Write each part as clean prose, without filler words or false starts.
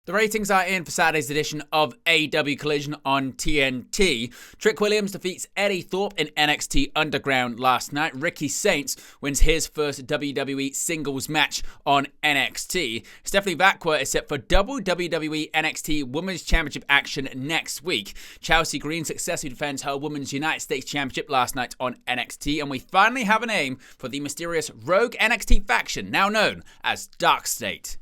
The ratings are in for Saturday's edition of AEW Collision on TNT. Trick Williams defeats Eddie Thorpe in NXT Underground last night. Ricky Saints wins his first WWE singles match on NXT. Stephanie Vacqua is set for double WWE NXT Women's Championship action next week. Chelsea Green successfully defends her Women's United States Championship last night on NXT. And we finally have a name for the mysterious rogue NXT faction, now known as Dark State.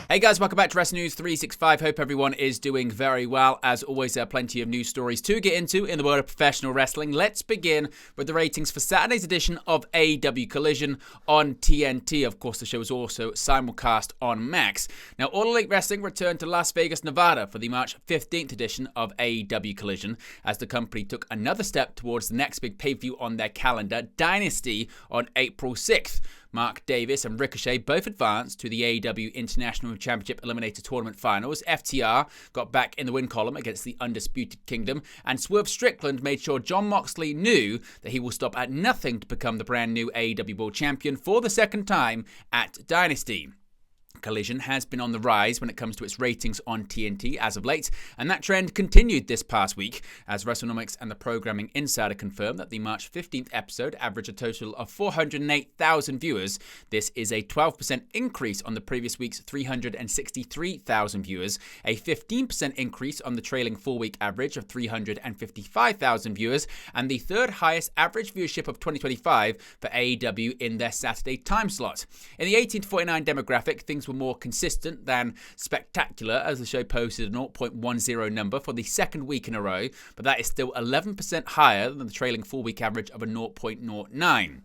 Hey guys, welcome back to Wrestling News 365. Hope everyone is doing very well. As always, there are plenty of news stories to get into in the world of professional wrestling. Let's begin with the ratings for Saturday's edition of AEW Collision on TNT. Of course, the show is also simulcast on Max. Now, All Elite Wrestling returned to Las Vegas, Nevada for the March 15th edition of AEW Collision as the company took another step towards the next big pay-per-view on their calendar, Dynasty, on April 6th. Mark Davis and Ricochet both advanced to the AEW International Championship Eliminator Tournament Finals. FTR got back in the win column against the Undisputed Kingdom. And Swerve Strickland made sure Jon Moxley knew that he will stop at nothing to become the brand new AEW World Champion for the second time at Dynasty. Collision has been on the rise when it comes to its ratings on TNT as of late, and that trend continued this past week as WrestleNomics and the Programming Insider confirmed that the March 15th episode averaged a total of 408,000 viewers. This is a 12% increase on the previous week's 363,000 viewers, a 15% increase on the trailing 4-week average of 355,000 viewers, and the third highest average viewership of 2025 for AEW in their Saturday time slot. In the 18 to 49 demographic, things were more consistent than spectacular as the show posted a 0.10 number for the second week in a row, but that is still 11% higher than the trailing 4-week average of a 0.09.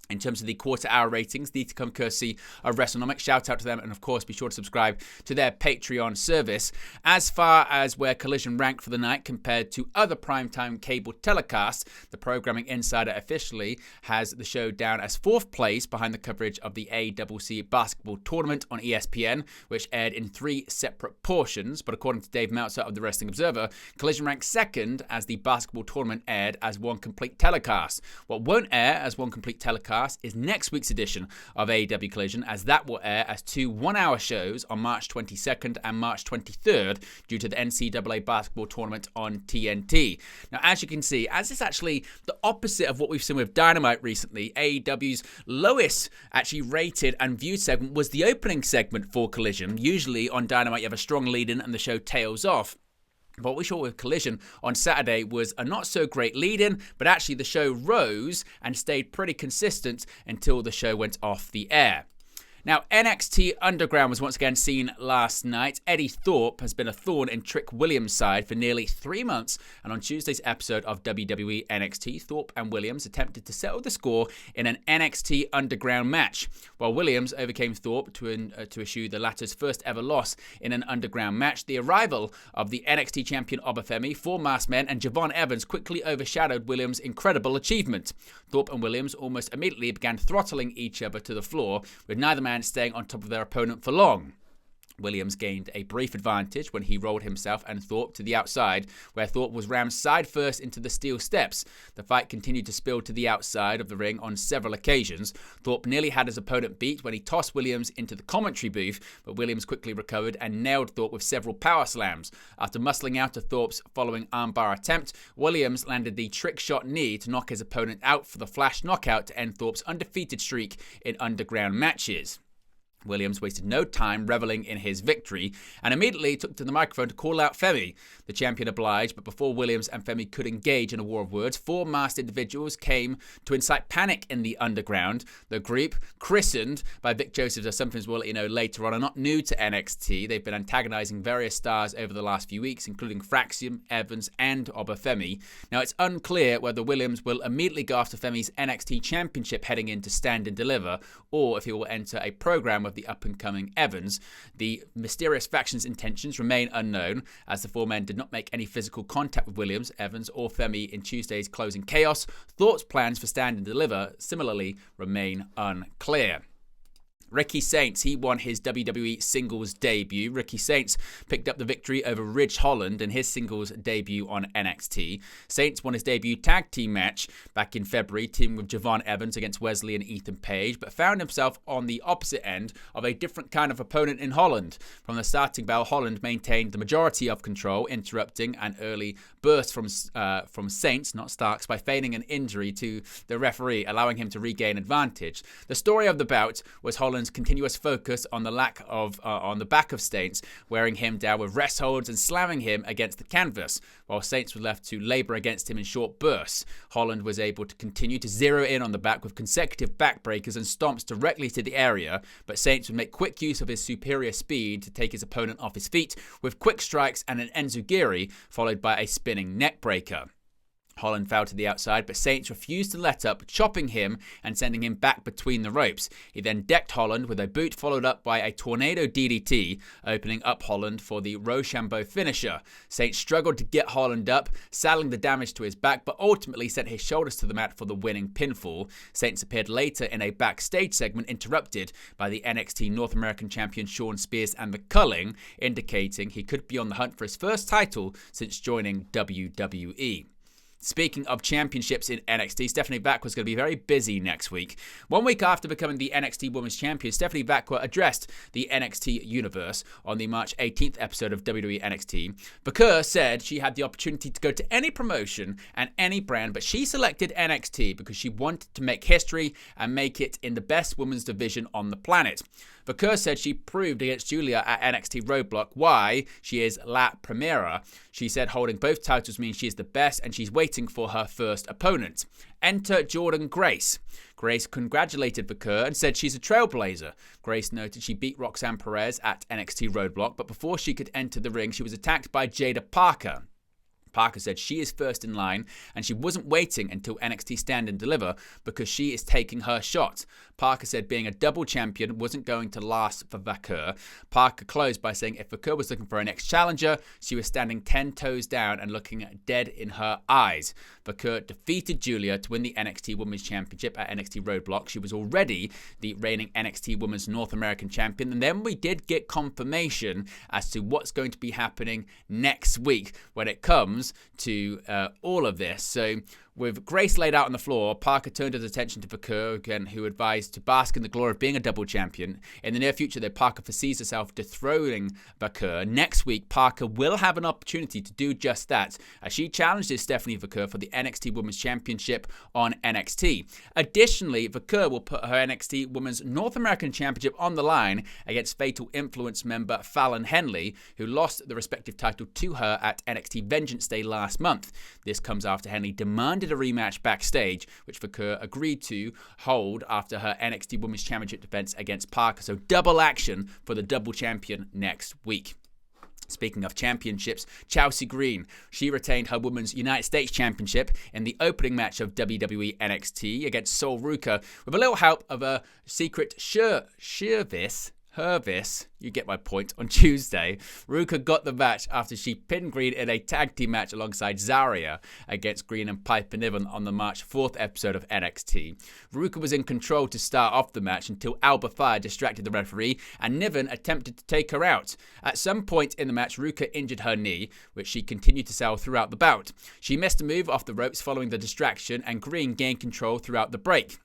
In terms of the quarter-hour ratings, these come courtesy of WrestleNomics. Shout out to them, and of course, be sure to subscribe to their Patreon service. As far as where Collision ranked for the night compared to other primetime cable telecasts, the Programming Insider officially has the show down as 4th place behind the coverage of the AWC basketball tournament on ESPN, which aired in 3 separate portions. But according to Dave Meltzer of the Wrestling Observer, Collision ranked 2nd as the basketball tournament aired as one complete telecast. What won't air as one complete telecast is next week's edition of AEW Collision, as that will air as 2 one-hour shows on March 22nd and March 23rd due to the NCAA basketball tournament on TNT. Now, as you can see, as it's actually the opposite of what we've seen with Dynamite recently, AEW's lowest actually rated and viewed segment was the opening segment for Collision. Usually on Dynamite you have a strong lead-in and the show tails off. But what we saw with Collision on Saturday was a not-so-great lead-in, but actually the show rose and stayed pretty consistent until the show went off the air. Now, NXT Underground was once again seen last night. Eddie Thorpe has been a thorn in Trick Williams' side for nearly 3 months, and on Tuesday's episode of WWE NXT, Thorpe and Williams attempted to settle the score in an NXT Underground match. While Williams overcame Thorpe to issue the latter's first ever loss in an Underground match, the arrival of the NXT champion Obafemi, 4 masked men, and Javon Evans quickly overshadowed Williams' incredible achievement. Thorpe and Williams almost immediately began throttling each other to the floor, with neither man staying on top of their opponent for long. Williams gained a brief advantage when he rolled himself and Thorpe to the outside, where Thorpe was rammed side first into the steel steps. The fight continued to spill to the outside of the ring on several occasions. Thorpe nearly had his opponent beat when he tossed Williams into the commentary booth, but Williams quickly recovered and nailed Thorpe with several power slams. After muscling out to Thorpe's following armbar attempt, Williams landed the trick shot knee to knock his opponent out for the flash knockout to end Thorpe's undefeated streak in Underground matches. Williams wasted no time reveling in his victory and immediately took to the microphone to call out Femi. The champion obliged, but before Williams and Femi could engage in a war of words, 4 masked individuals came to incite panic in the Underground. The group, christened by Vic Joseph as something we'll let you know later on, are not new to NXT. They've been antagonizing various stars over the last few weeks, including Fraxium, Evans, and Obafemi. Now, it's unclear whether Williams will immediately go after Femi's NXT championship heading into Stand and Deliver, or if he will enter a program with the up-and-coming Evans. The mysterious faction's intentions remain unknown, as the 4 men did not make any physical contact with Williams, Evans, or Femi in Tuesday's closing chaos. Thorpe's plans for Stand and Deliver similarly remain unclear. Ricky Saints, he won his WWE singles debut. Ricky Saints picked up the victory over Ridge Holland in his singles debut on NXT. Saints won his debut tag team match back in February, teaming with Javon Evans against Wesley and Ethan Page, but found himself on the opposite end of a different kind of opponent in Holland. From the starting bell, Holland maintained the majority of control, interrupting an early burst from Saints, not Starks, by feigning an injury to the referee, allowing him to regain advantage. The story of the bout was Holland's continuous focus on the back of Saints, wearing him down with rest holds and slamming him against the canvas, while Saints was left to labor against him in short bursts. Holland was able to continue to zero in on the back with consecutive backbreakers and stomps directly to the area, but Saints would make quick use of his superior speed to take his opponent off his feet with quick strikes and an enziguri, followed by a spinning neckbreaker. Holland fell to the outside, but Saints refused to let up, chopping him and sending him back between the ropes. He then decked Holland with a boot followed up by a tornado DDT, opening up Holland for the Rochambeau finisher. Saints struggled to get Holland up, saddling the damage to his back, but ultimately sent his shoulders to the mat for the winning pinfall. Saints appeared later in a backstage segment interrupted by the NXT North American champion Shawn Spears and the Culling, indicating he could be on the hunt for his first title since joining WWE. Speaking of championships in NXT, Stephanie Vacqua is going to be very busy next week. 1 week after becoming the NXT Women's Champion, Stephanie Vacqua addressed the NXT universe on the March 18th episode of WWE NXT. Vacqua said she had the opportunity to go to any promotion and any brand, but she selected NXT because she wanted to make history and make it in the best women's division on the planet. Vacqua said she proved against Julia at NXT Roadblock why she is La Primera. She said holding both titles means she is the best and she's waiting for her first opponent. Enter Jordan Grace. Grace congratulated Vacqua and said she's a trailblazer. Grace noted she beat Roxanne Perez at NXT Roadblock, but before she could enter the ring, she was attacked by Jada Parker. Parker said she is first in line and she wasn't waiting until NXT Stand and Deliver because she is taking her shot. Parker said being a double champion wasn't going to last for Vacqua. Parker closed by saying if Vacqua was looking for a next challenger, she was standing 10 toes down and looking dead in her eyes. Vacqua defeated Julia to win the NXT Women's Championship at NXT Roadblock. She was already the reigning NXT Women's North American Champion. And then we did get confirmation as to what's going to be happening next week when it comes to all of this. So with Grace laid out on the floor, Parker turned his attention to Vacqua, again, who advised to bask in the glory of being a double champion. In the near future, though, Parker foresees herself dethroning Vacqua. Next week, Parker will have an opportunity to do just that, as she challenges Stephanie Vacqua for the NXT Women's Championship on NXT. Additionally, Vacqua will put her NXT Women's North American Championship on the line against Fatal Influence member Fallon Henley, who lost the respective title to her at NXT Vengeance Day last month. This comes after Henley demanded a rematch backstage, which Vacqua agreed to hold after her NXT Women's Championship defense against Parker. So double action for the double champion next week. Speaking of championships, Chelsea Green, she retained her Women's United States Championship in the opening match of WWE NXT against Sol Ruka with a little help of a secret Hervis, you get my point, on Tuesday. Ruka got the match after she pinned Green in a tag team match alongside Zarya against Green and Piper Niven on the March 4th episode of NXT. Ruka was in control to start off the match until Alba Fire distracted the referee and Niven attempted to take her out. At some point in the match, Ruka injured her knee, which she continued to sell throughout the bout. She missed a move off the ropes following the distraction and Green gained control throughout the break.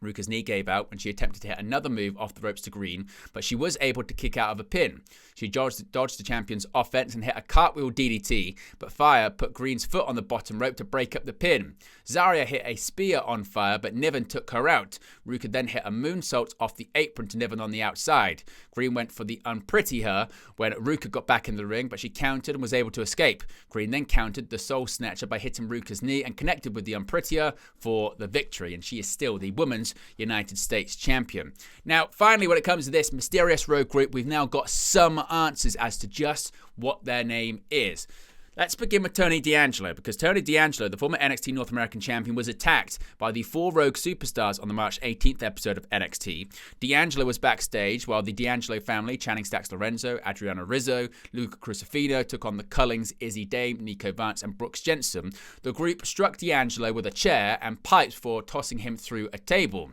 Ruka's knee gave out when she attempted to hit another move off the ropes to Green, but she was able to kick out of a pin. She dodged the champion's offense and hit a cartwheel DDT, but Fire put Green's foot on the bottom rope to break up the pin. Zarya hit a spear on Fire, but Niven took her out. Ruka then hit a moonsault off the apron to Niven on the outside. Green went for the unpretty her when Ruka got back in the ring, but she countered and was able to escape. Green then countered the Soul Snatcher by hitting Ruka's knee and connected with the unprettier for the victory, and she is still the Women's United States Champion. Now, finally, when it comes to this mysterious rogue group, we've now got some answers as to just what their name is. Let's begin with Tony D'Angelo, because Tony D'Angelo, the former NXT North American Champion, was attacked by the 4 Rogue Superstars on the March 18th episode of NXT. D'Angelo was backstage while the D'Angelo family, Channing Stacks Lorenzo, Adriana Rizzo, Luca Crucifino, took on the Cullings, Izzy Dame, Nico Vance, and Brooks Jensen. The group struck D'Angelo with a chair and pipes for tossing him through a table.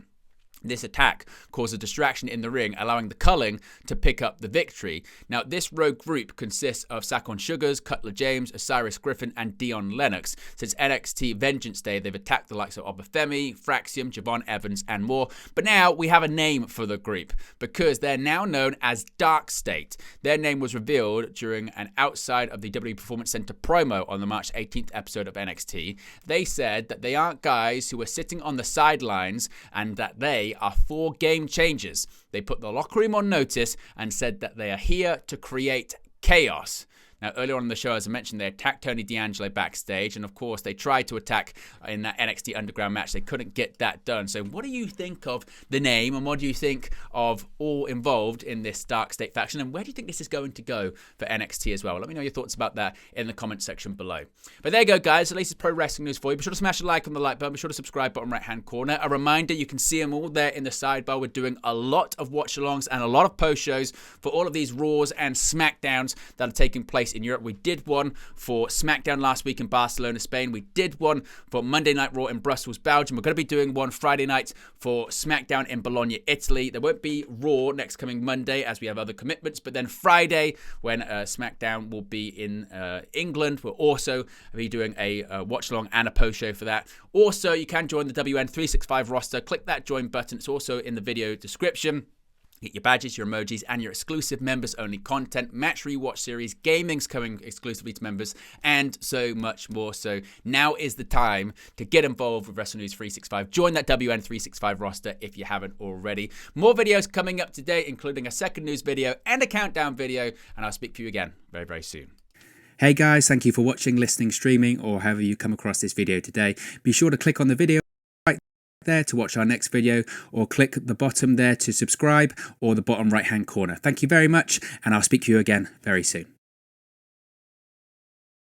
This attack caused a distraction in the ring, allowing the Culling to pick up the victory. Now, this rogue group consists of Sakon Sugars, Cutler James, Osiris Griffin, and Dion Lennox. Since NXT Vengeance Day, they've attacked the likes of Obafemi, Fraxium, Javon Evans, and more. But now we have a name for the group because they're now known as Dark State. Their name was revealed during an outside of the WWE Performance Center promo on the March 18th episode of NXT. They said that they aren't guys who are sitting on the sidelines and that they are 4 game changers. They put the locker room on notice and said that they are here to create chaos. Now, earlier on in the show, as I mentioned, they attacked Tony D'Angelo backstage, and of course, they tried to attack in that NXT Underground match. They couldn't get that done. So what do you think of the name, and what do you think of all involved in this Dark State faction, and where do you think this is going to go for NXT as well? Let me know your thoughts about that in the comment section below. But there you go, guys. The latest pro wrestling news for you. Be sure to smash a like on the like button. Be sure to subscribe, bottom right-hand corner. A reminder, you can see them all there in the sidebar. We're doing a lot of watch-alongs and a lot of post-shows for all of these Raws and SmackDowns that are taking place in Europe. We did one for SmackDown last week in Barcelona, Spain. We did one for Monday Night Raw in Brussels, Belgium. We're going to be doing one Friday night for SmackDown in Bologna, Italy. There won't be Raw next coming Monday as we have other commitments, but then Friday when SmackDown will be in England, we'll also be doing a watch-along and a post-show for that. Also, you can join the WN365 roster. Click that join button. It's also in the video description. Get your badges, your emojis, and your exclusive members-only content, match rewatch series, gaming's coming exclusively to members, and so much more. So now is the time to get involved with Wrestle News 365. Join that WN365 roster if you haven't already. More videos coming up today, including a second news video and a countdown video, and I'll speak to you again very, very soon. Hey guys, thank you for watching, listening, streaming, or however you come across this video today. Be sure to click on the video there to watch our next video, or click the bottom there to subscribe, or the bottom right hand corner. Thank you very much, and I'll speak to you again very soon.